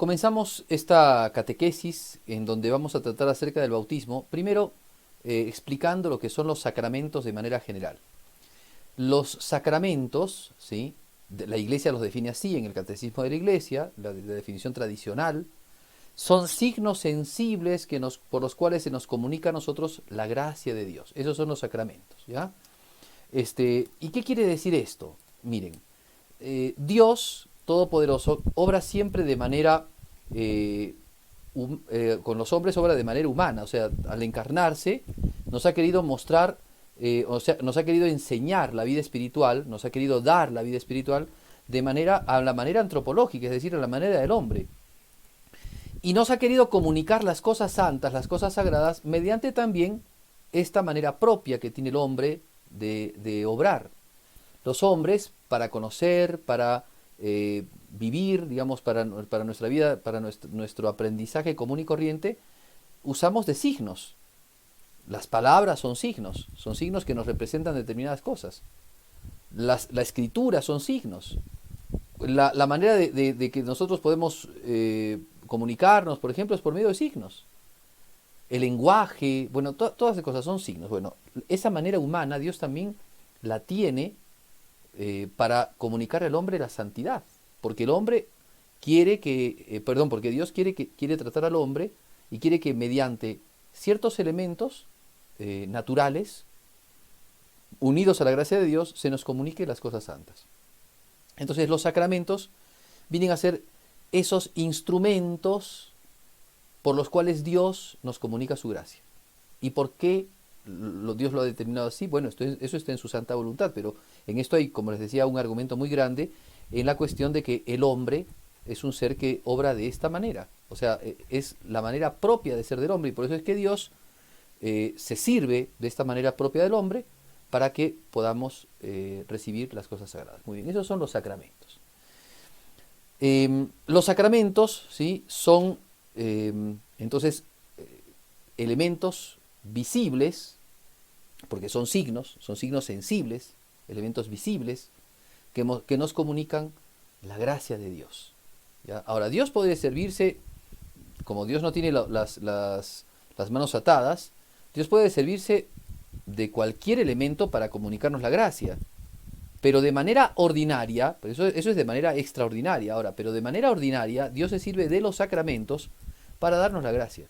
Comenzamos esta catequesis en donde vamos a tratar acerca del bautismo, primero explicando lo que son los sacramentos de manera general. Los sacramentos, ¿sí? La Iglesia los define así en el Catecismo de la Iglesia, la definición tradicional, son signos sensibles por los cuales se nos comunica a nosotros la gracia de Dios. Esos son los sacramentos, ¿ya? ¿Y qué quiere decir esto? Miren, Dios Todopoderoso obra siempre de manera, con los hombres obra de manera humana, o sea, al encarnarse nos ha querido mostrar, o sea, nos ha querido enseñar la vida espiritual, nos ha querido dar la vida espiritual a la manera antropológica, es decir, a la manera del hombre. Y nos ha querido comunicar las cosas santas, las cosas sagradas, mediante también esta manera propia que tiene el hombre de obrar. Los hombres, para conocer, para vivir, digamos, para nuestra vida, para nuestro aprendizaje común y corriente, usamos de signos. Las palabras son signos que nos representan determinadas cosas. La escritura son signos. La manera de que nosotros podemos comunicarnos, por ejemplo, es por medio de signos. El lenguaje, bueno, todas esas cosas son signos. Bueno, esa manera humana Dios también la tiene para comunicar al hombre la santidad. Porque el hombre porque Dios quiere tratar al hombre y quiere que mediante ciertos elementos naturales, unidos a la gracia de Dios, se nos comunique las cosas santas. Entonces los sacramentos vienen a ser esos instrumentos por los cuales Dios nos comunica su gracia. ¿Y por qué Dios lo ha determinado así? Bueno, eso está en su santa voluntad, pero en esto hay, como les decía, un argumento muy grande en la cuestión de que el hombre es un ser que obra de esta manera. O sea, es la manera propia de ser del hombre, y por eso es que Dios se sirve de esta manera propia del hombre para que podamos recibir las cosas sagradas. Muy bien, esos son los sacramentos. Los sacramentos, ¿sí? Son entonces elementos visibles, porque son signos sensibles, elementos visibles, que nos comunican la gracia de Dios. ¿Ya? Ahora, Dios puede servirse, como Dios no tiene las manos atadas, Dios puede servirse de cualquier elemento para comunicarnos la gracia, pero de manera ordinaria, eso es de manera extraordinaria ahora, pero de manera ordinaria Dios se sirve de los sacramentos para darnos la gracia.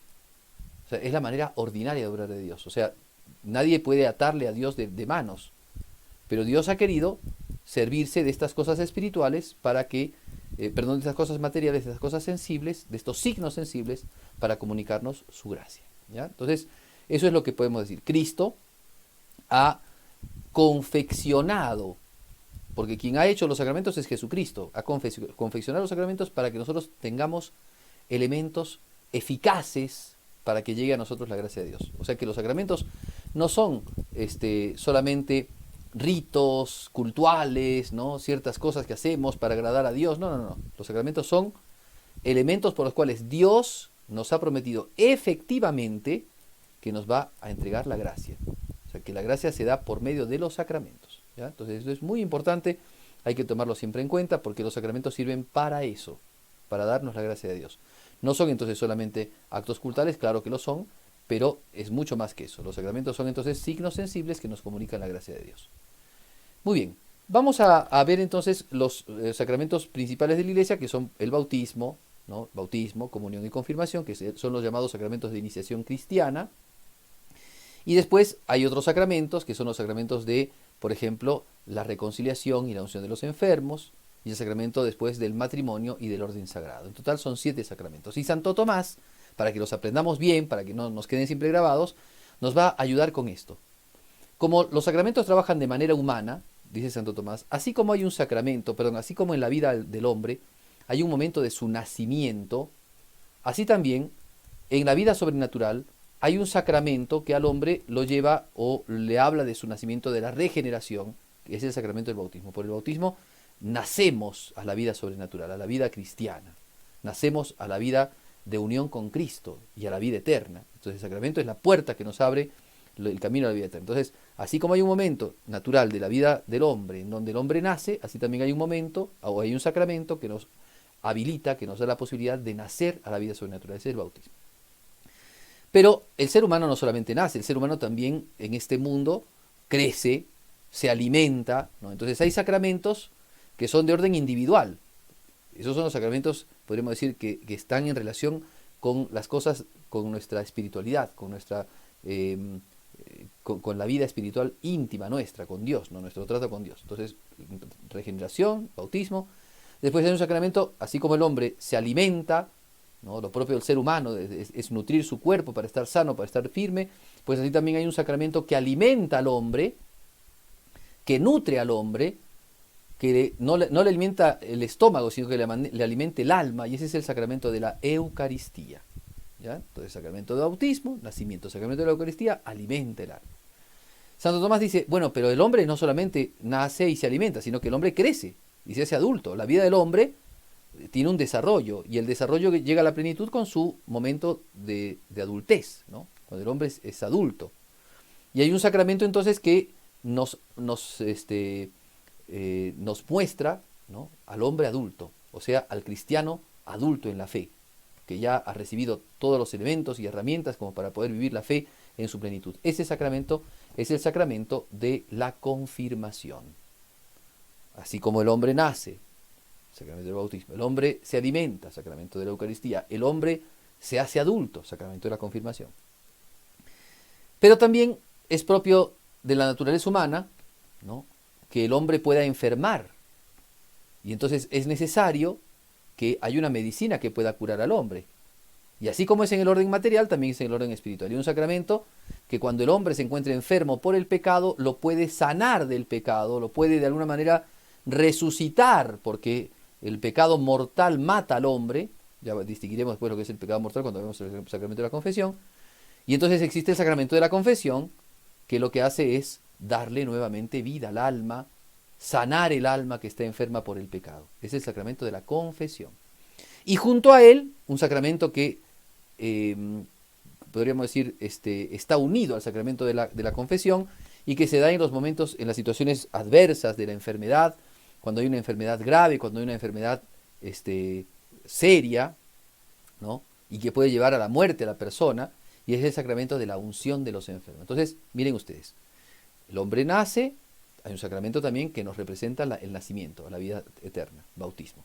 O sea, es la manera ordinaria de obrar de Dios. O sea, nadie puede atarle a Dios de manos, pero Dios ha querido servirse de estas cosas espirituales para que, de estas cosas materiales, de estas cosas sensibles, de estos signos sensibles, para comunicarnos su gracia. ¿Ya? Entonces, eso es lo que podemos decir. Cristo ha confeccionado, porque quien ha hecho los sacramentos es Jesucristo, ha confeccionado los sacramentos para que nosotros tengamos elementos eficaces para que llegue a nosotros la gracia de Dios. O sea que los sacramentos no son solamente ritos cultuales, ¿no? Ciertas cosas que hacemos para agradar a Dios. No, no, no. Los sacramentos son elementos por los cuales Dios nos ha prometido efectivamente que nos va a entregar la gracia. O sea que la gracia se da por medio de los sacramentos. ¿Ya? Entonces eso es muy importante, hay que tomarlo siempre en cuenta porque los sacramentos sirven para eso, para darnos la gracia de Dios. No son entonces solamente actos cultuales, claro que lo son, pero es mucho más que eso. Los sacramentos son entonces signos sensibles que nos comunican la gracia de Dios. Muy bien, vamos a ver entonces los sacramentos principales de la Iglesia, que son el bautismo, ¿no? Bautismo, comunión y confirmación, que son los llamados sacramentos de iniciación cristiana. Y después hay otros sacramentos, que son los sacramentos de, por ejemplo, la reconciliación y la unción de los enfermos, y el sacramento después del matrimonio y del orden sagrado. En total son 7 sacramentos. Y Santo Tomás, para que los aprendamos bien, para que no nos queden siempre grabados, nos va a ayudar con esto. Como los sacramentos trabajan de manera humana, dice Santo Tomás, así como hay un sacramento, así como en la vida del hombre hay un momento de su nacimiento, así también en la vida sobrenatural hay un sacramento que al hombre lo lleva o le habla de su nacimiento, de la regeneración, que es el sacramento del bautismo. Por el bautismo nacemos a la vida sobrenatural, a la vida cristiana. Nacemos a la vida de unión con Cristo y a la vida eterna. Entonces el sacramento es la puerta que nos abre el camino a la vida eterna. Entonces, así como hay un momento natural de la vida del hombre en donde el hombre nace, así también hay un momento o hay un sacramento que nos habilita, que nos da la posibilidad de nacer a la vida sobrenatural. Ese es el bautismo. Pero el ser humano no solamente nace, el ser humano también en este mundo crece, se alimenta, ¿no? Entonces hay sacramentos que son de orden individual. Esos son los sacramentos, podríamos decir, que están en relación con las cosas, con nuestra espiritualidad, con nuestra con la vida espiritual íntima nuestra, con Dios, ¿no? Nuestro trato con Dios. Entonces, regeneración, bautismo. Después hay un sacramento, así como el hombre se alimenta, ¿no? Lo propio del ser humano es nutrir su cuerpo para estar sano, para estar firme, pues así también hay un sacramento que alimenta al hombre, que nutre al hombre, que no le alimenta el estómago, sino que le alimenta el alma, y ese es el sacramento de la Eucaristía. ¿Ya? Entonces, sacramento de bautismo, nacimiento, sacramento de la Eucaristía, alimenta el alma. Santo Tomás dice, bueno, pero el hombre no solamente nace y se alimenta, sino que el hombre crece y se hace adulto. La vida del hombre tiene un desarrollo, y el desarrollo llega a la plenitud con su momento de adultez, ¿no? Cuando el hombre es adulto. Y hay un sacramento entonces que nos muestra, ¿no?, al hombre adulto, o sea, al cristiano adulto en la fe, que ya ha recibido todos los elementos y herramientas como para poder vivir la fe en su plenitud. Ese sacramento es el sacramento de la confirmación. Así como el hombre nace, sacramento del bautismo, el hombre se alimenta, sacramento de la Eucaristía, el hombre se hace adulto, sacramento de la confirmación. Pero también es propio de la naturaleza humana, ¿no?, que el hombre pueda enfermar, y entonces es necesario que haya una medicina que pueda curar al hombre. Y así como es en el orden material, también es en el orden espiritual. Y un sacramento que cuando el hombre se encuentra enfermo por el pecado, lo puede sanar del pecado, lo puede de alguna manera resucitar, porque el pecado mortal mata al hombre. Ya distinguiremos después lo que es el pecado mortal cuando vemos el sacramento de la confesión. Y entonces existe el sacramento de la confesión, que lo que hace es darle nuevamente vida al alma, sanar el alma que está enferma por el pecado. Es el sacramento de la confesión. Y junto a él, un sacramento que podríamos decir está unido al sacramento de la confesión, y que se da en los momentos, en las situaciones adversas de la enfermedad, cuando hay una enfermedad grave, cuando hay una enfermedad seria, ¿no?, y que puede llevar a la muerte a la persona, y es el sacramento de la unción de los enfermos. Entonces, miren ustedes, el hombre nace, hay un sacramento también que nos representa el nacimiento, la vida eterna, bautismo.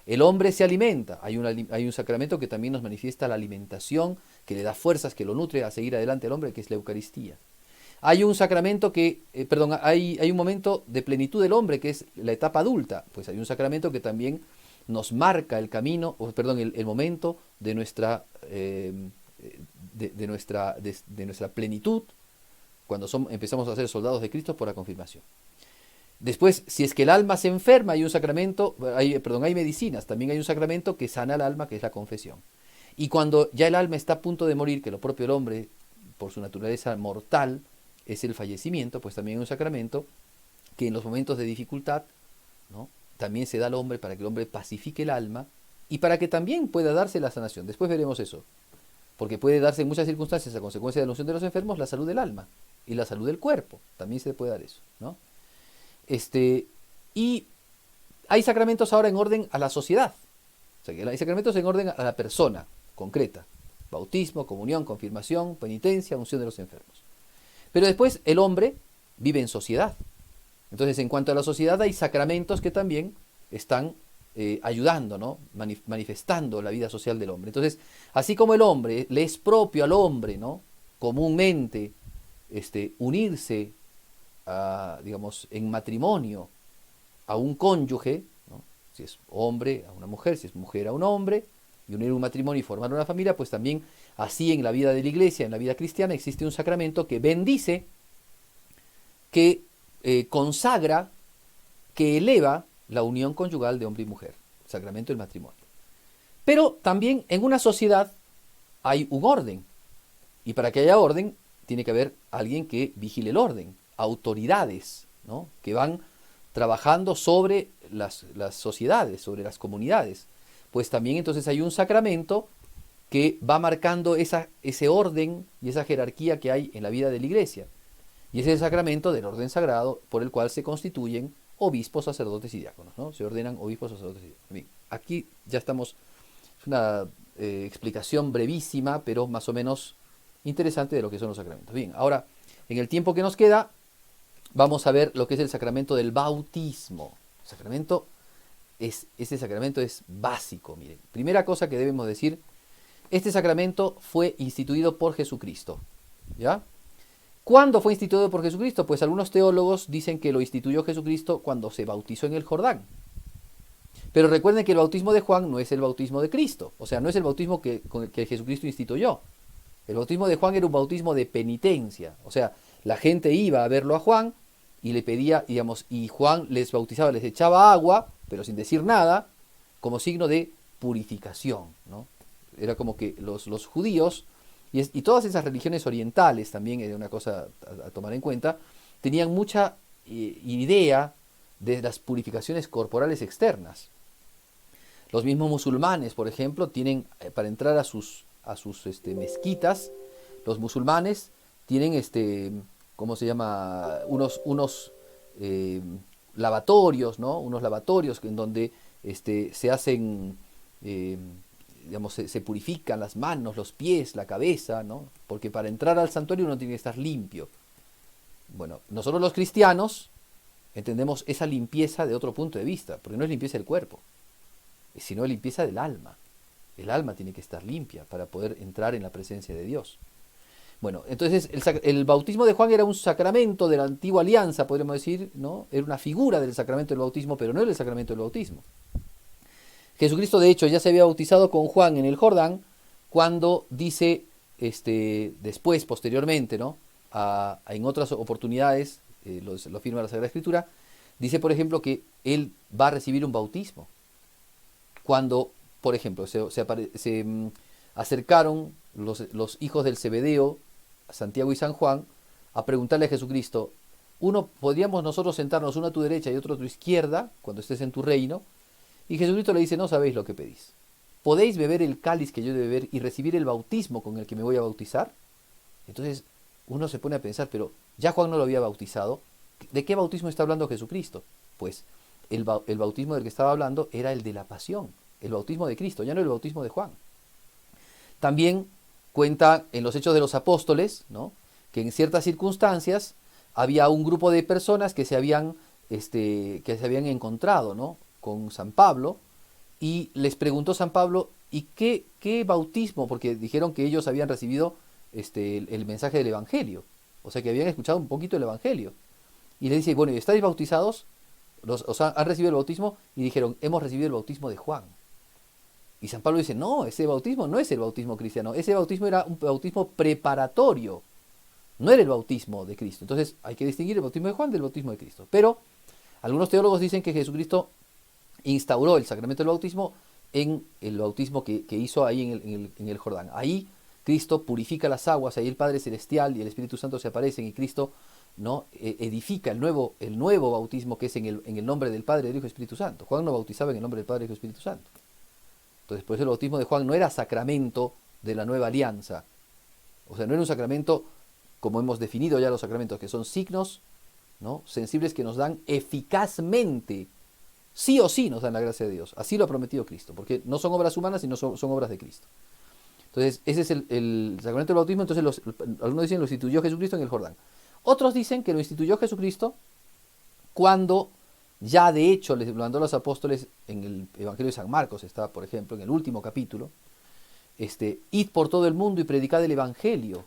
El hombre se alimenta, hay un sacramento que también nos manifiesta la alimentación, que le da fuerzas, que lo nutre a seguir adelante al hombre, que es la Eucaristía. Hay un sacramento hay un momento de plenitud del hombre, que es la etapa adulta. Pues hay un sacramento que también nos marca el camino, el momento de nuestra plenitud, cuando empezamos a ser soldados de Cristo por la confirmación. Después, si es que el alma se enferma, hay medicinas, también hay un sacramento que sana al alma, que es la confesión. Y cuando ya el alma está a punto de morir, que lo propio del hombre, por su naturaleza mortal, es el fallecimiento, pues también hay un sacramento que en los momentos de dificultad, ¿no?, también se da al hombre para que el hombre pacifique el alma y para que también pueda darse la sanación. Después veremos eso, porque puede darse en muchas circunstancias, a consecuencia de la unción de los enfermos, la salud del alma y la salud del cuerpo. También se puede dar eso, ¿no? Y hay sacramentos ahora en orden a la sociedad. O sea, que hay sacramentos en orden a la persona concreta: bautismo, comunión, confirmación, penitencia, unción de los enfermos. Pero después el hombre vive en sociedad. Entonces, en cuanto a la sociedad, hay sacramentos que también están ayudando, ¿no?, manifestando la vida social del hombre. Entonces, así como el hombre, le es propio al hombre, ¿no?, comúnmente unirse digamos, en matrimonio a un cónyuge, ¿no?, si es hombre a una mujer, si es mujer a un hombre, y unir un matrimonio y formar una familia, pues también así en la vida de la iglesia, en la vida cristiana, existe un sacramento que bendice, que consagra, que eleva la unión conyugal de hombre y mujer, el sacramento del matrimonio. Pero también en una sociedad hay un orden, y para que haya orden tiene que haber alguien que vigile el orden, autoridades, ¿no?, que van trabajando sobre las sociedades, sobre las comunidades. Pues también entonces hay un sacramento que va marcando ese orden y esa jerarquía que hay en la vida de la iglesia. Y ese es el sacramento del orden sagrado, por el cual se constituyen obispos, sacerdotes y diáconos, ¿no? Se ordenan obispos, sacerdotes y diáconos. Bien, aquí ya estamos, es una explicación brevísima, pero más o menos interesante de lo que son los sacramentos. Bien, ahora, en el tiempo que nos queda, vamos a ver lo que es el sacramento del bautismo. Este sacramento es básico, miren. Primera cosa que debemos decir, este sacramento fue instituido por Jesucristo, ¿ya? ¿Cuándo fue instituido por Jesucristo? Pues algunos teólogos dicen que lo instituyó Jesucristo cuando se bautizó en el Jordán. Pero recuerden que el bautismo de Juan no es el bautismo de Cristo, o sea, no es el bautismo con el que Jesucristo instituyó. El bautismo de Juan era un bautismo de penitencia, o sea, la gente iba a verlo a Juan y le pedía, digamos, y Juan les bautizaba, les echaba agua, pero sin decir nada, como signo de purificación, ¿no? Era como que los judíos y todas esas religiones orientales, también era una cosa a tomar en cuenta, tenían mucha idea de las purificaciones corporales externas. Los mismos musulmanes, por ejemplo, tienen, para entrar a sus mezquitas, los musulmanes tienen, ¿cómo se llama? Unos lavatorios, ¿no? Unos lavatorios en donde se hacen, digamos, se purifican las manos, los pies, la cabeza, ¿no? Porque para entrar al santuario uno tiene que estar limpio. Bueno, nosotros los cristianos entendemos esa limpieza de otro punto de vista, porque no es limpieza del cuerpo, sino limpieza del alma. El alma tiene que estar limpia para poder entrar en la presencia de Dios. Bueno, entonces el bautismo de Juan era un sacramento de la antigua alianza, podríamos decir, ¿no? Era una figura del sacramento del bautismo, pero no era el sacramento del bautismo. Jesucristo, de hecho, ya se había bautizado con Juan en el Jordán, cuando dice, después, posteriormente, ¿no? En otras oportunidades, lo afirma la Sagrada Escritura, dice, por ejemplo, que él va a recibir un bautismo. Cuando, por ejemplo, se acercaron los hijos del Zebedeo, Santiago y San Juan, a preguntarle a Jesucristo, ¿podríamos nosotros sentarnos uno a tu derecha y otro a tu izquierda, cuando estés en tu reino? Y Jesucristo le dice, no sabéis lo que pedís. ¿Podéis beber el cáliz que yo he de beber y recibir el bautismo con el que me voy a bautizar? Entonces uno se pone a pensar, pero ya Juan no lo había bautizado. ¿De qué bautismo está hablando Jesucristo? Pues el bautismo del que estaba hablando era el de la pasión, el bautismo de Cristo, ya no el bautismo de Juan. También cuenta en los Hechos de los Apóstoles, ¿no? Que en ciertas circunstancias había un grupo de personas que se habían encontrado, ¿no? Con San Pablo, y les preguntó San Pablo, ¿y qué bautismo? Porque dijeron que ellos habían recibido el mensaje del Evangelio, o sea que habían escuchado un poquito el Evangelio. Y le dice, bueno, ¿y estáis bautizados? Han recibido el bautismo, y dijeron, hemos recibido el bautismo de Juan. Y San Pablo dice, no, ese bautismo no es el bautismo cristiano, ese bautismo era un bautismo preparatorio, no era el bautismo de Cristo. Entonces hay que distinguir el bautismo de Juan del bautismo de Cristo. Pero algunos teólogos dicen que Jesucristo instauró el sacramento del bautismo en el bautismo que hizo ahí en el Jordán. Ahí Cristo purifica las aguas, ahí el Padre Celestial y el Espíritu Santo se aparecen y Cristo, ¿no? Edifica el nuevo bautismo que es en el nombre del Padre, del Hijo y Espíritu Santo. Juan no bautizaba en el nombre del Padre, del Hijo y Espíritu Santo. Entonces, por eso el bautismo de Juan no era sacramento de la nueva alianza. O sea, no era un sacramento como hemos definido ya los sacramentos, que son signos, ¿no? Sensibles que nos dan eficazmente, sí o sí nos dan la gracia de Dios. Así lo ha prometido Cristo, porque no son obras humanas, sino son obras de Cristo. Entonces, ese es el sacramento del bautismo. Entonces, algunos dicen lo instituyó Jesucristo en el Jordán. Otros dicen que lo instituyó Jesucristo cuando ya de hecho les mandó a los apóstoles en el Evangelio de San Marcos, está por ejemplo en el último capítulo, id por todo el mundo y predicad el Evangelio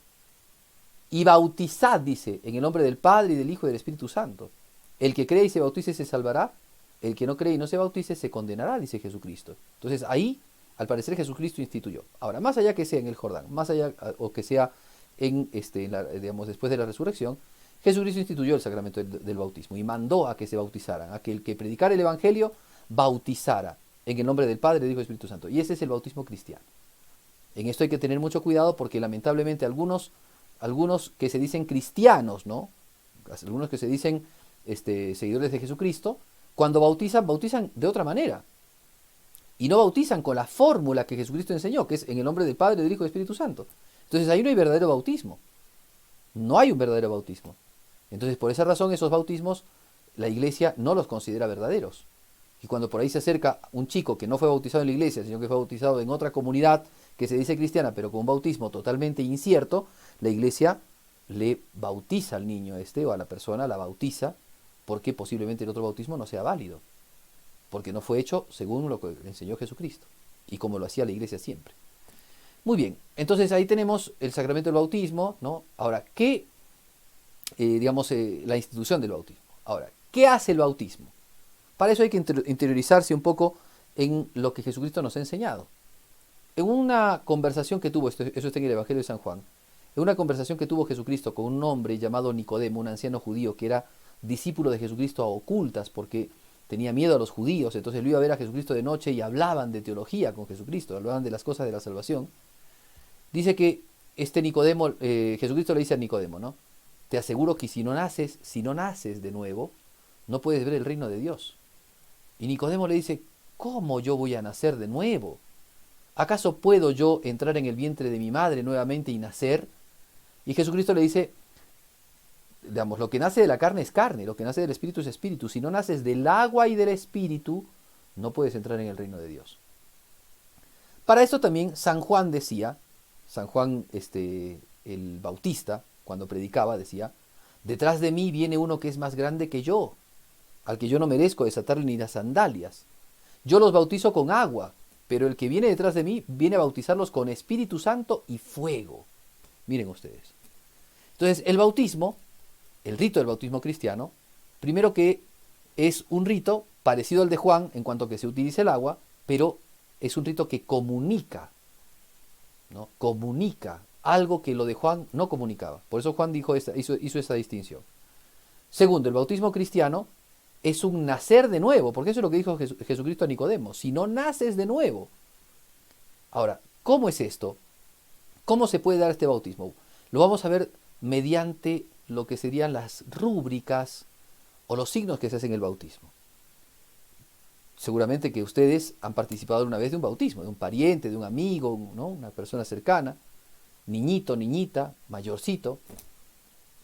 y bautizad, dice, en el nombre del Padre y del Hijo y del Espíritu Santo. El que cree y se bautice se salvará, el que no cree y no se bautice se condenará, dice Jesucristo. Entonces ahí, al parecer, Jesucristo instituyó. Ahora, más allá que sea en el Jordán, más allá o que sea digamos, después de la resurrección, Jesucristo instituyó el sacramento del bautismo y mandó a que se bautizaran, a que el que predicara el Evangelio bautizara en el nombre del Padre, del Hijo y del Espíritu Santo. Y ese es el bautismo cristiano. En esto hay que tener mucho cuidado porque lamentablemente algunos que se dicen cristianos, ¿no? Algunos que se dicen seguidores de Jesucristo, cuando bautizan de otra manera. Y no bautizan con la fórmula que Jesucristo enseñó, que es en el nombre del Padre, del Hijo y del Espíritu Santo. Entonces ahí no hay verdadero bautismo. No hay un verdadero bautismo. Entonces por esa razón esos bautismos la iglesia no los considera verdaderos. Y cuando por ahí se acerca un chico que no fue bautizado en la iglesia, sino que fue bautizado en otra comunidad que se dice cristiana, pero con un bautismo totalmente incierto, la iglesia le bautiza al niño o a la persona, la bautiza, porque posiblemente el otro bautismo no sea válido, porque no fue hecho según lo que enseñó Jesucristo, y como lo hacía la iglesia siempre. Muy bien, entonces ahí tenemos el sacramento del bautismo, ¿no? Ahora, ¿qué, la institución del bautismo? Ahora, ¿qué hace el bautismo? Para eso hay que interiorizarse un poco en lo que Jesucristo nos ha enseñado. En una conversación que tuvo, eso está en el Evangelio de San Juan, en una conversación que tuvo Jesucristo con un hombre llamado Nicodemo, un anciano judío que era discípulo de Jesucristo a ocultas porque tenía miedo a los judíos, entonces lo iba a ver a Jesucristo de noche y hablaban de teología con Jesucristo, hablaban de las cosas de la salvación. Dice que este Nicodemo, Jesucristo le dice a Nicodemo, ¿no? Te aseguro que si no naces de nuevo, no puedes ver el reino de Dios. Y Nicodemo le dice, ¿cómo yo voy a nacer de nuevo? ¿Acaso puedo yo entrar en el vientre de mi madre nuevamente y nacer? Y Jesucristo le dice, lo que nace de la carne, lo que nace del espíritu es espíritu. Si no naces del agua y del espíritu, no puedes entrar en el reino de Dios. Para esto también San Juan decía, San Juan el Bautista, cuando predicaba, decía, detrás de mí viene uno que es más grande que yo, al que yo no merezco desatarle ni las sandalias. Yo los bautizo con agua, pero el que viene detrás de mí viene a bautizarlos con Espíritu Santo y fuego. Miren ustedes. Entonces, el bautismo, el rito del bautismo cristiano, primero que es un rito parecido al de Juan en cuanto que se utiliza el agua, pero es un rito que comunica, ¿no? Comunica algo que lo de Juan no comunicaba. Por eso Juan hizo esa distinción. Segundo, el bautismo cristiano es un nacer de nuevo, porque eso es lo que dijo Jesucristo a Nicodemo, si no naces de nuevo. Ahora, ¿cómo es esto? ¿Cómo se puede dar este bautismo? Lo vamos a ver mediante lo que serían las rúbricas o los signos que se hacen en el bautismo. Seguramente que ustedes han participado una vez de un bautismo, de un pariente, de un amigo, ¿no? Una persona cercana, niñito, niñita, mayorcito.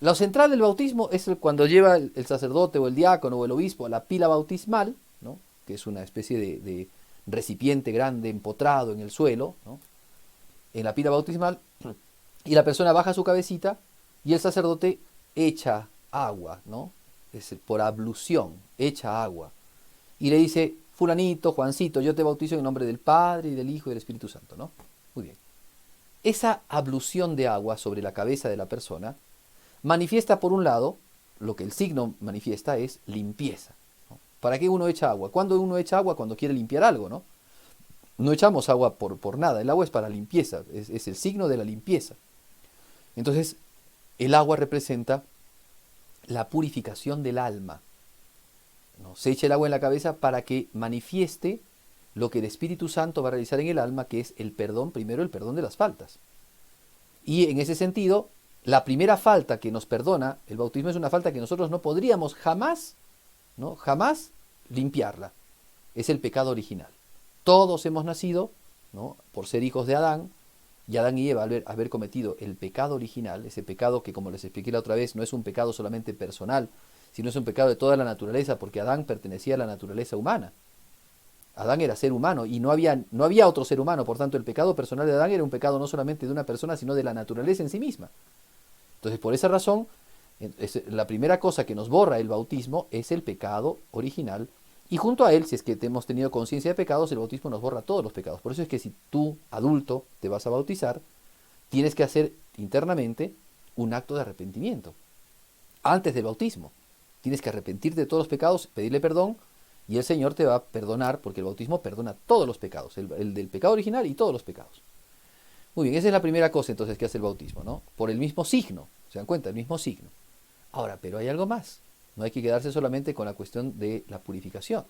Lo central del bautismo es cuando lleva el sacerdote o el diácono o el obispo a la pila bautismal, ¿no? Que es una especie de recipiente grande empotrado en el suelo, ¿no? En la pila bautismal, y la persona baja su cabecita y el sacerdote echa agua, ¿no? Es por ablución, echa agua. Y le dice, fulanito, Juancito, yo te bautizo en nombre del Padre y del Hijo y del Espíritu Santo, ¿no? Muy bien. Esa ablución de agua sobre la cabeza de la persona manifiesta, por un lado, lo que el signo manifiesta es limpieza, ¿no? ¿Para qué uno echa agua? ¿Cuándo uno echa agua? Cuando quiere limpiar algo, ¿no? No echamos agua por nada, el agua es para limpieza, es el signo de la limpieza. Entonces, el agua representa la purificación del alma, ¿no? Se echa el agua en la cabeza para que manifieste lo que el Espíritu Santo va a realizar en el alma, que es el perdón, primero el perdón de las faltas. Y en ese sentido, la primera falta que nos perdona el bautismo es una falta que nosotros no podríamos jamás, ¿no? Jamás limpiarla. Es el pecado original. Todos hemos nacido, ¿no? Por ser hijos de Adán, y Adán y Eva al haber cometido el pecado original, ese pecado que, como les expliqué la otra vez, no es un pecado solamente personal, sino es un pecado de toda la naturaleza, porque Adán pertenecía a la naturaleza humana. Adán era ser humano y no había otro ser humano, por tanto el pecado personal de Adán era un pecado no solamente de una persona, sino de la naturaleza en sí misma. Entonces, por esa razón, la primera cosa que nos borra el bautismo es el pecado original. Y junto a él, si es que hemos tenido conciencia de pecados, el bautismo nos borra todos los pecados. Por eso es que si tú, adulto, te vas a bautizar, tienes que hacer internamente un acto de arrepentimiento. Antes del bautismo. Tienes que arrepentirte de todos los pecados, pedirle perdón, y el Señor te va a perdonar, porque el bautismo perdona todos los pecados, el del pecado original y todos los pecados. Muy bien, esa es la primera cosa entonces que hace el bautismo, ¿no? Por el mismo signo, ¿se dan cuenta? El mismo signo. Ahora, pero hay algo más. No hay que quedarse solamente con la cuestión de la purificación,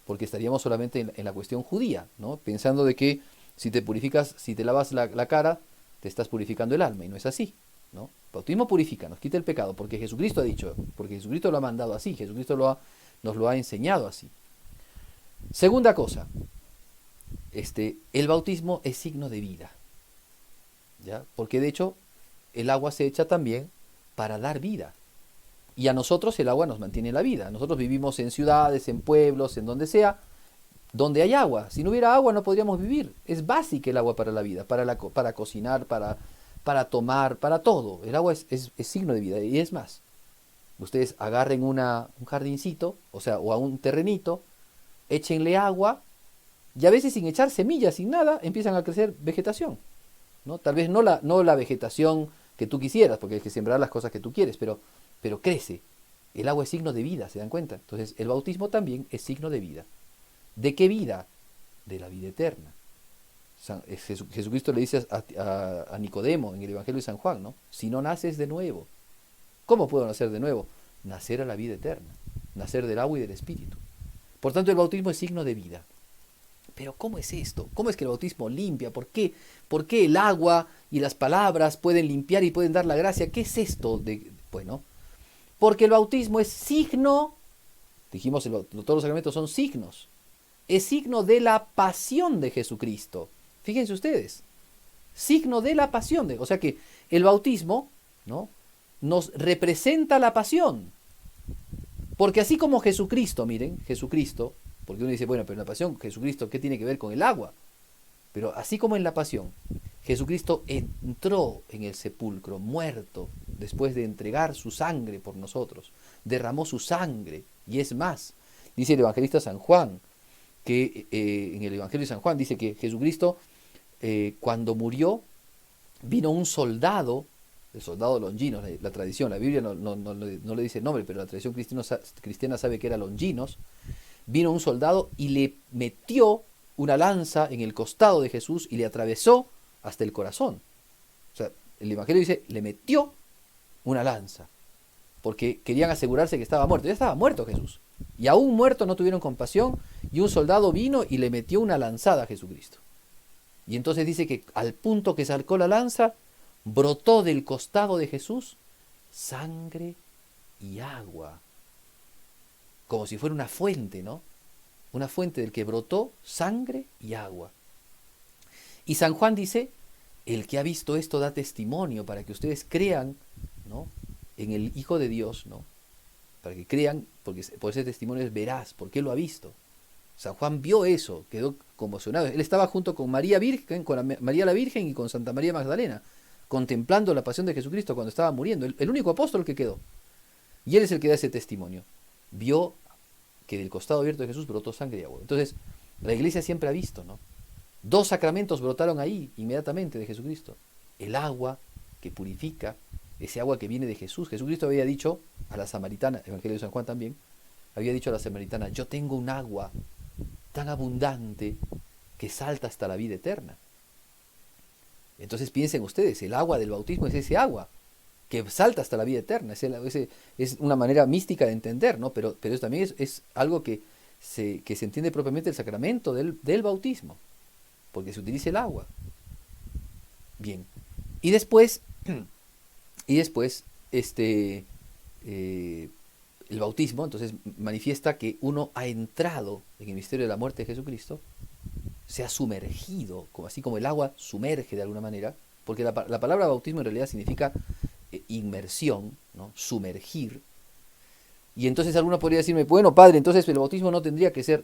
porque estaríamos solamente en la cuestión judía, ¿no? Pensando de que si te purificas, si te lavas la cara, te estás purificando el alma, y no es así, ¿no? El bautismo purifica, nos quita el pecado, porque Jesucristo ha dicho, porque Jesucristo lo ha mandado así, Jesucristo nos lo ha enseñado así. Segunda cosa, el bautismo es signo de vida, ¿ya? Porque de hecho el agua se echa también para dar vida. Y a nosotros el agua nos mantiene la vida. Nosotros vivimos en ciudades, en pueblos, en donde sea, donde hay agua. Si no hubiera agua no podríamos vivir. Es básica el agua para la vida, para cocinar, para tomar, para todo. El agua es signo de vida. Y es más, ustedes agarren un jardincito, o sea, o a un terrenito, échenle agua, y a veces sin echar semillas, sin nada, empiezan a crecer vegetación, ¿no? Tal vez no la vegetación que tú quisieras, porque hay que sembrar las cosas que tú quieres, pero crece. El agua es signo de vida, ¿se dan cuenta? Entonces el bautismo también es signo de vida. ¿De qué vida? De la vida eterna. Jesucristo le dice a Nicodemo en el Evangelio de San Juan, ¿no? Si no naces de nuevo, ¿cómo puedo nacer de nuevo? Nacer a la vida eterna, nacer del agua y del Espíritu. Por tanto, el bautismo es signo de vida. Pero ¿cómo es esto? ¿Cómo es que el bautismo limpia? ¿Por qué? ¿Por qué el agua y las palabras pueden limpiar y pueden dar la gracia? ¿Qué es esto? Bueno, porque el bautismo es signo, dijimos, todos los sacramentos son signos. Es signo de la pasión de Jesucristo. Fíjense ustedes, signo de la pasión. O sea que el bautismo, ¿no?, nos representa la pasión. Porque así como Jesucristo, miren, Jesucristo, porque uno dice, bueno, pero en la pasión, Jesucristo, ¿qué tiene que ver con el agua? Pero así como en la pasión, Jesucristo entró en el sepulcro muerto después de entregar su sangre por nosotros, derramó su sangre, y es más, dice el evangelista San Juan, que en el Evangelio de San Juan dice que Jesucristo, cuando murió, vino un soldado, el soldado Longinos, la tradición, la Biblia no le dice el nombre, pero la tradición cristiana sabe que era Longinos. Vino un soldado y le metió una lanza en el costado de Jesús y le atravesó hasta el corazón. O sea, el Evangelio dice, le metió una lanza, porque querían asegurarse que estaba muerto. Ya estaba muerto Jesús. Y aún muerto no tuvieron compasión, y un soldado vino y le metió una lanzada a Jesucristo. Y entonces dice que al punto que sacó la lanza, brotó del costado de Jesús sangre y agua. Como si fuera una fuente, ¿no? Una fuente del que brotó sangre y agua. Y San Juan dice, el que ha visto esto da testimonio para que ustedes crean, ¿no?, en el Hijo de Dios, ¿no?, para que crean, porque por ese testimonio es veraz, porque él lo ha visto. San Juan vio eso, quedó conmocionado. Él estaba junto con María Virgen, María la Virgen y con Santa María Magdalena, contemplando la pasión de Jesucristo cuando estaba muriendo, el único apóstol que quedó. Y él es el que da ese testimonio. Vio que del costado abierto de Jesús brotó sangre y agua. Entonces, la iglesia siempre ha visto, ¿no? Dos sacramentos brotaron ahí inmediatamente de Jesucristo. El agua que purifica, ese agua que viene de Jesús. Jesucristo había dicho a la samaritana, Evangelio de San Juan también, había dicho a la samaritana, yo tengo un agua tan abundante que salta hasta la vida eterna. Entonces piensen ustedes, el agua del bautismo es ese agua que salta hasta la vida eterna. Es una manera mística de entender, ¿no? Pero eso también es algo que se entiende propiamente el sacramento del bautismo, porque se utiliza el agua. Bien. Y después el bautismo entonces manifiesta que uno ha entrado en el misterio de la muerte de Jesucristo, se ha sumergido, así como el agua sumerge de alguna manera, porque la palabra bautismo en realidad significa inmersión, ¿no?, sumergir. Y entonces alguno podría decirme, bueno, padre, entonces el bautismo no tendría que ser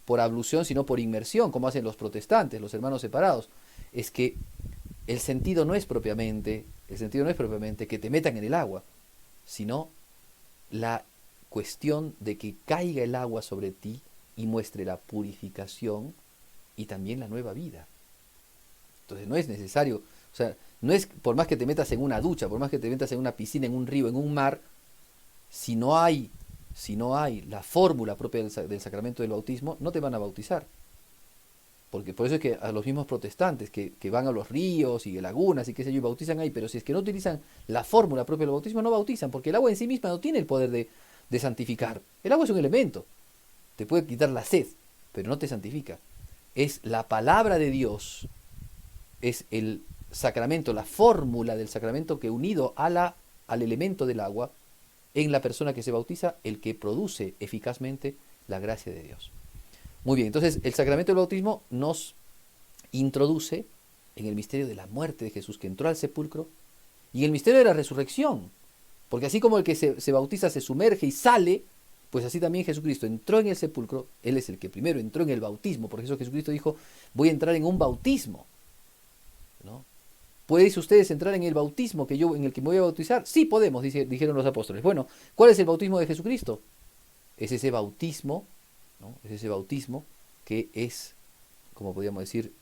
por ablución, sino por inmersión, como hacen los protestantes, los hermanos separados. Es que el sentido no es propiamente que te metan en el agua, sino la cuestión de que caiga el agua sobre ti y muestre la purificación y también la nueva vida. Entonces no es necesario, o sea, no es por más que te metas en una ducha, por más que te metas en una piscina, en un río, en un mar, si no hay la fórmula propia del sacramento del bautismo, no te van a bautizar. Porque por eso es que a los mismos protestantes que van a los ríos y lagunas y qué sé yo, y bautizan ahí, pero si es que no utilizan la fórmula propia del bautismo, no bautizan, porque el agua en sí misma no tiene el poder de santificar. El agua es un elemento, te puede quitar la sed, pero no te santifica. Es la palabra de Dios, es el sacramento, la fórmula del sacramento que unido al elemento del agua, en la persona que se bautiza, el que produce eficazmente la gracia de Dios. Muy bien, entonces el sacramento del bautismo nos introduce en el misterio de la muerte de Jesús, que entró al sepulcro, y en el misterio de la resurrección, Porque así como el que se bautiza se sumerge y sale, pues así también Jesucristo entró en el sepulcro. Él es el que primero entró en el bautismo. Por eso Jesucristo dijo, voy a entrar en un bautismo, ¿no? ¿Podéis ustedes entrar en el bautismo en el que me voy a bautizar? Sí, podemos, dijeron los apóstoles. Bueno, ¿cuál es el bautismo de Jesucristo? Es ese bautismo, ¿no? Es ese bautismo que es, como podríamos decir,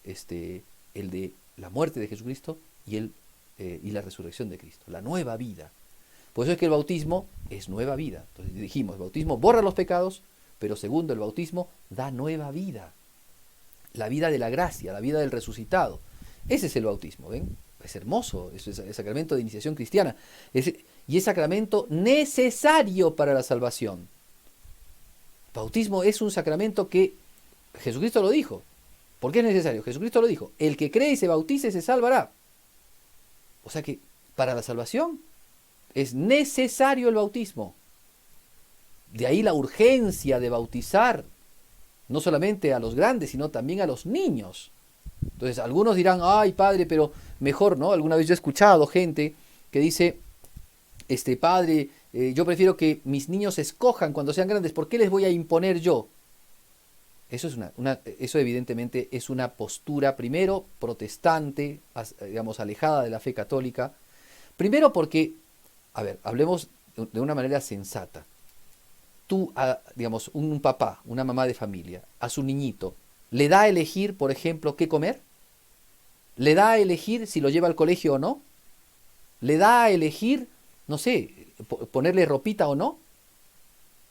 el de la muerte de Jesucristo y la resurrección de Cristo, la nueva vida. Por eso es que el bautismo es nueva vida. Entonces dijimos, el bautismo borra los pecados, pero segundo, el bautismo da nueva vida. La vida de la gracia, la vida del resucitado. Ese es el bautismo, ¿ven? Es hermoso, es el sacramento de iniciación cristiana. Y es sacramento necesario para la salvación. El bautismo es un sacramento que Jesucristo lo dijo. ¿Por qué es necesario? Jesucristo lo dijo. El que cree y se bautice se salvará. O sea que para la salvación es necesario el bautismo. De ahí la urgencia de bautizar, no solamente a los grandes, sino también a los niños. Entonces, algunos dirán, ay, padre, pero mejor, ¿no? Alguna vez yo he escuchado gente que dice, padre, yo prefiero que mis niños escojan cuando sean grandes, ¿por qué les voy a imponer yo? Eso eso evidentemente es una postura, primero, protestante, digamos, alejada de la fe católica. Primero porque, a ver, hablemos de una manera sensata. Tú, digamos, un papá, una mamá de familia, a su niñito, ¿le da a elegir, por ejemplo, qué comer? ¿Le da a elegir si lo lleva al colegio o no? ¿Le da a elegir, no sé, ponerle ropita o no?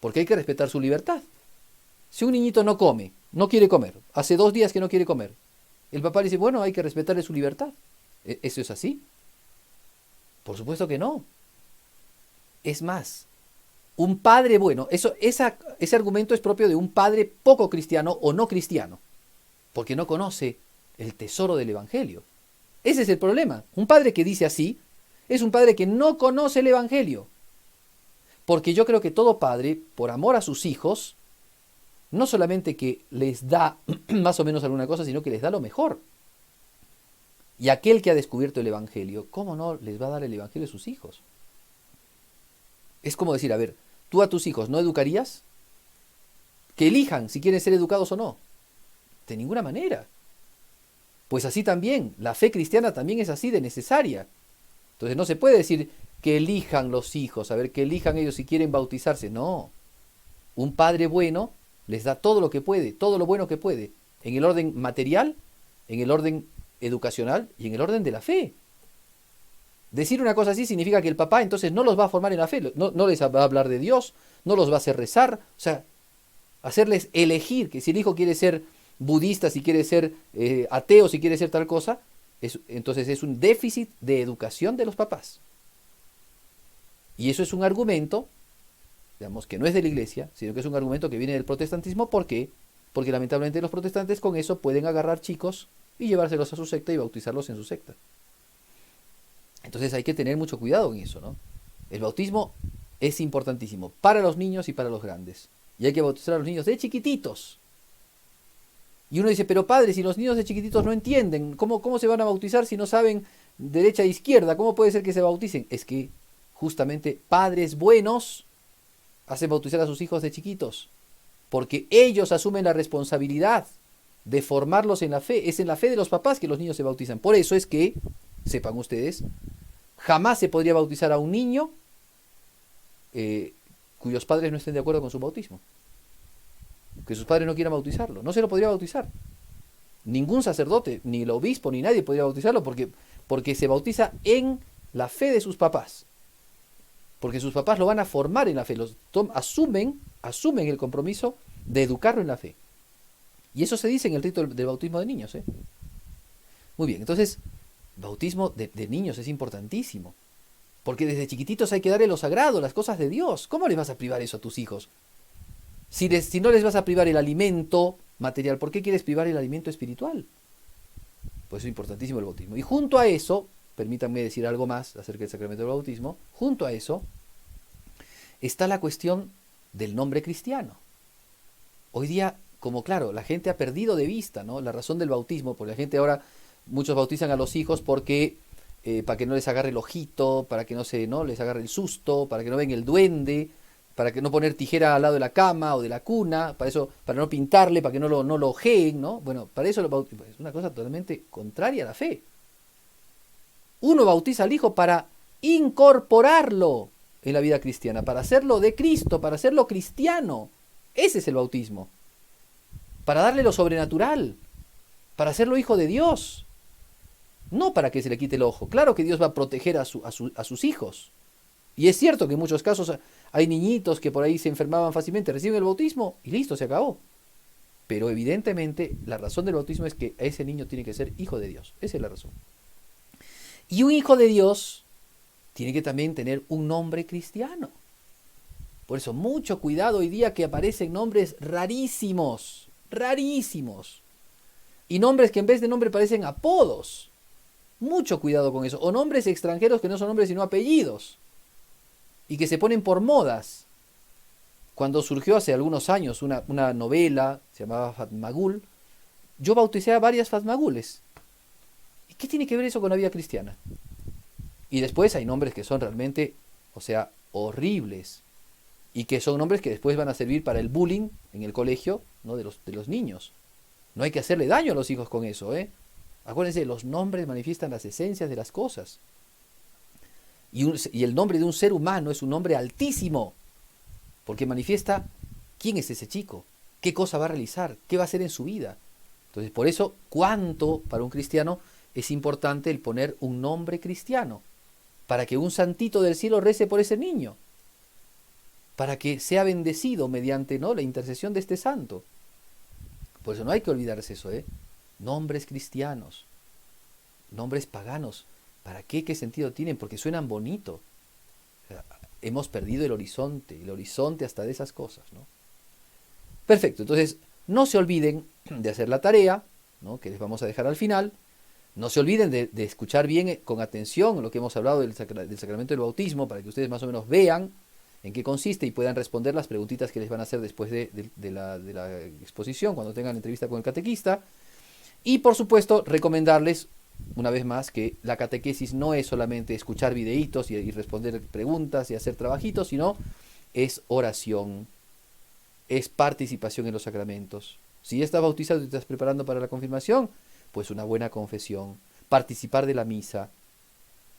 Porque hay que respetar su libertad. Si un niñito no come, no quiere comer, hace 2 días que no quiere comer, el papá le dice, bueno, hay que respetarle su libertad. ¿Eso es así? Por supuesto que no. Es más, un padre bueno, ese argumento es propio de un padre poco cristiano o no cristiano, porque no conoce el tesoro del Evangelio. Ese es el problema. Un padre que dice así es un padre que no conoce el Evangelio. Porque yo creo que todo padre, por amor a sus hijos, no solamente que les da más o menos alguna cosa, sino que les da lo mejor. Y aquel que ha descubierto el Evangelio, ¿cómo no les va a dar el Evangelio a sus hijos? Es como decir, a ver, ¿tú a tus hijos no educarías? Que elijan si quieren ser educados o no. De ninguna manera. Pues así también, la fe cristiana también es así de necesaria. Entonces no se puede decir que elijan los hijos, a ver, que elijan ellos si quieren bautizarse. No. Un padre bueno les da todo lo que puede, todo lo bueno que puede, en el orden material, en el orden educacional y en el orden de la fe. Decir una cosa así significa que el papá entonces no los va a formar en la fe, no les va a hablar de Dios, no los va a hacer rezar, o sea, hacerles elegir que si el hijo quiere ser budista, si quiere ser ateo, si quiere ser tal cosa, entonces es un déficit de educación de los papás. Y eso es un argumento, digamos, que no es de la iglesia, sino que es un argumento que viene del protestantismo. ¿Por qué? Porque lamentablemente los protestantes con eso pueden agarrar chicos y llevárselos a su secta y bautizarlos en su secta. Entonces hay que tener mucho cuidado en eso, ¿no? El bautismo es importantísimo para los niños y para los grandes. Y hay que bautizar a los niños de chiquititos. Y uno dice, pero padre, si los niños de chiquititos no entienden, ¿cómo se van a bautizar si no saben derecha e izquierda? ¿Cómo puede ser que se bauticen? Es que justamente padres buenos hacen bautizar a sus hijos de chiquitos, porque ellos asumen la responsabilidad de formarlos en la fe. Es en la fe de los papás que los niños se bautizan. Por eso es que, sepan ustedes, jamás se podría bautizar a un niño cuyos padres no estén de acuerdo con su bautismo, que sus padres no quieran bautizarlo. No se lo podría bautizar. Ningún sacerdote, ni el obispo, ni nadie podría bautizarlo porque se bautiza en la fe de sus papás. Porque sus papás lo van a formar en la fe, asumen el compromiso de educarlo en la fe. Y eso se dice en el rito del bautismo de niños. Muy bien, entonces, bautismo de niños es importantísimo. Porque desde chiquititos hay que darle lo sagrado, las cosas de Dios. ¿Cómo les vas a privar eso a tus hijos? Si no les vas a privar el alimento material, ¿por qué quieres privar el alimento espiritual? Pues es importantísimo el bautismo. Y junto a eso, permítanme decir algo más acerca del sacramento del bautismo, junto a eso está la cuestión del nombre cristiano. Hoy día, como claro, la gente ha perdido de vista, ¿no?, la razón del bautismo, porque la gente ahora, muchos bautizan a los hijos porque para que no les agarre el ojito, para que no les agarre el susto, para que no venga el duende, para que no poner tijera al lado de la cama o de la cuna, para eso, para no pintarle, para que no lo ojeen, ¿no? Bueno, para eso es una cosa totalmente contraria a la fe. Uno bautiza al hijo para incorporarlo en la vida cristiana, para hacerlo de Cristo, para hacerlo cristiano. Ese es el bautismo. Para darle lo sobrenatural, para hacerlo hijo de Dios. No para que se le quite el ojo. Claro que Dios va a proteger a sus hijos. Y es cierto que en muchos casos hay niñitos que por ahí se enfermaban fácilmente, reciben el bautismo y listo, se acabó. Pero evidentemente la razón del bautismo es que ese niño tiene que ser hijo de Dios. Esa es la razón. Y un hijo de Dios tiene que también tener un nombre cristiano. Por eso, mucho cuidado hoy día que aparecen nombres rarísimos, rarísimos. Y nombres que en vez de nombre parecen apodos. Mucho cuidado con eso. O nombres extranjeros que no son nombres sino apellidos. Y que se ponen por modas. Cuando surgió hace algunos años una novela, se llamaba Fatmagul, yo bauticé a varias Fatmagules. ¿Y qué tiene que ver eso con la vida cristiana? Y después hay nombres que son realmente, o sea, horribles. Y que son nombres que después van a servir para el bullying en el colegio, ¿no? de los niños. No hay que hacerle daño a los hijos con eso, ¿eh? Acuérdense, los nombres manifiestan las esencias de las cosas. Y el nombre de un ser humano es un nombre altísimo, porque manifiesta quién es ese chico, qué cosa va a realizar, qué va a hacer en su vida. Entonces, por eso, cuánto para un cristiano es importante el poner un nombre cristiano, para que un santito del cielo rece por ese niño, para que sea bendecido mediante, ¿no?, la intercesión de este santo. Por eso no hay que olvidarse eso, ¿eh? Nombres cristianos, nombres paganos. ¿Para qué? ¿Qué sentido tienen? Porque suenan bonito. O sea, hemos perdido el horizonte hasta de esas cosas, ¿no? Perfecto, entonces no se olviden de hacer la tarea, ¿no?, que les vamos a dejar al final. No se olviden de escuchar bien con atención lo que hemos hablado del sacramento del bautismo, para que ustedes más o menos vean en qué consiste y puedan responder las preguntitas que les van a hacer después de la exposición, cuando tengan entrevista con el catequista. Y por supuesto, recomendarles, una vez más, que la catequesis no es solamente escuchar videitos y responder preguntas y hacer trabajitos, sino es oración, es participación en los sacramentos. Si ya estás bautizado y te estás preparando para la confirmación, pues una buena confesión, participar de la misa,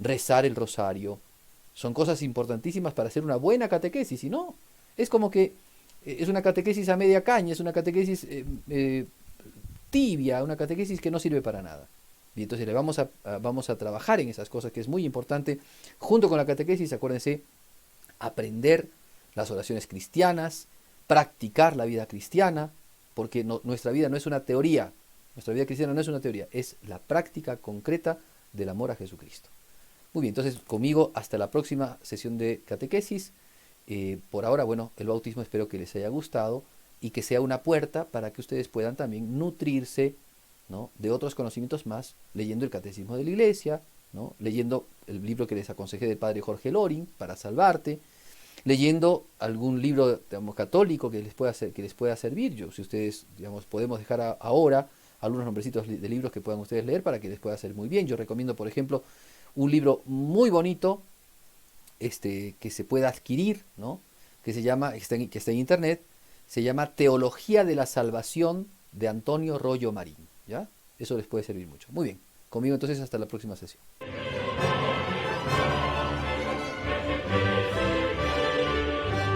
rezar el rosario, son cosas importantísimas para hacer una buena catequesis. Si no, es como que es una catequesis a media caña, es una catequesis tibia, una catequesis que no sirve para nada. Y entonces vamos a trabajar en esas cosas, que es muy importante. Junto con la catequesis, acuérdense, aprender las oraciones cristianas, practicar la vida cristiana, porque nuestra vida no es una teoría, nuestra vida cristiana no es una teoría, es la práctica concreta del amor a Jesucristo. Muy bien, entonces conmigo hasta la próxima sesión de catequesis. Por ahora, bueno, el bautismo espero que les haya gustado y que sea una puerta para que ustedes puedan también nutrirse, ¿no?, de otros conocimientos más, leyendo el Catecismo de la Iglesia, ¿no?, leyendo el libro que les aconsejé del padre Jorge Loring, Para Salvarte, leyendo algún libro, digamos, católico que les pueda servir. Si ustedes, digamos, podemos dejar ahora algunos nombrecitos de libros que puedan ustedes leer para que les pueda hacer muy bien. Yo recomiendo, por ejemplo, un libro muy bonito, que se pueda adquirir, ¿no?, que está en internet, se llama Teología de la Salvación, de Antonio Rollo Marín, ¿ya? Eso les puede servir mucho. Muy bien, conmigo entonces hasta la próxima sesión.